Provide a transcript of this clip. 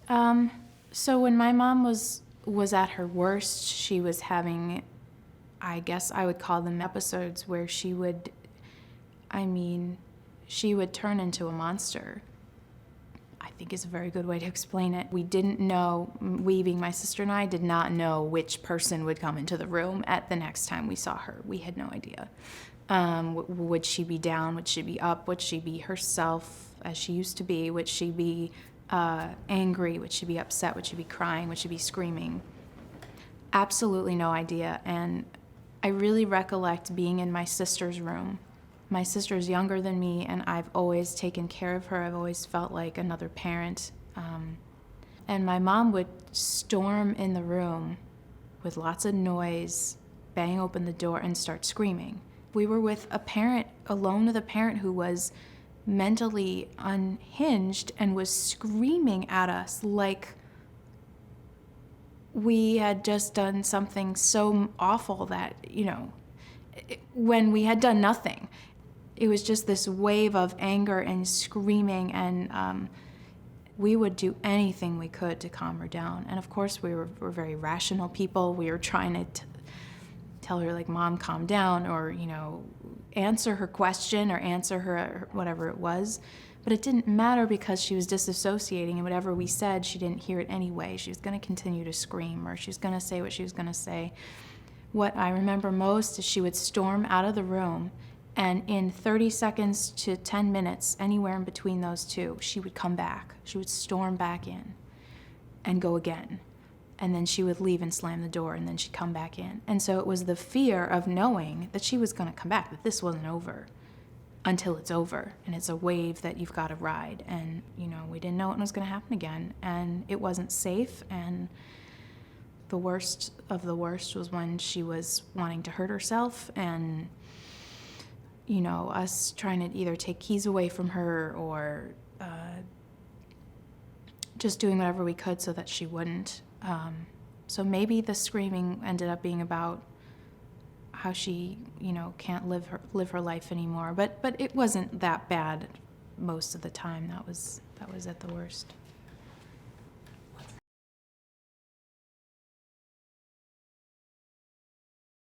So when my mom was at her worst, she was having, I guess I would call them episodes where she would turn into a monster. I think is a very good way to explain it. We didn't know, we being my sister and I, did not know which person would come into the room at the next time we saw her. We had no idea. Would she be down? Would she be up? Would she be herself as she used to be? Would she be angry? Would she be upset? Would she be crying? Would she be screaming? Absolutely no idea. And I really recollect being in my sister's room. My sister's younger than me, and I've always taken care of her. I've always felt like another parent. And my mom would storm in the room with lots of noise, bang open the door, and start screaming. We were with a parent, alone with a parent who was mentally unhinged and was screaming at us like we had just done something so awful that, when we had done nothing. It was just this wave of anger and screaming, and we would do anything we could to calm her down. And of course, we're very rational people. We were trying to tell her, like, Mom, calm down, or, answer her question or answer her whatever it was. But it didn't matter because she was disassociating, and whatever we said, she didn't hear it anyway. She was going to continue to scream, or she was going to say what she was going to say. What I remember most is she would storm out of the room, and in 30 seconds to 10 minutes, anywhere in between those two, she would come back. She would storm back in and go again. And then she would leave and slam the door, and then she'd come back in. And so it was the fear of knowing that she was going to come back, that this wasn't over until it's over. And it's a wave that you've got to ride. And, we didn't know what was going to happen again. And it wasn't safe. And the worst of the worst was when she was wanting to hurt herself, and us trying to either take keys away from her or just doing whatever we could so that she wouldn't. So maybe the screaming ended up being about how she, can't live her life anymore. But it wasn't that bad most of the time. That was at the worst.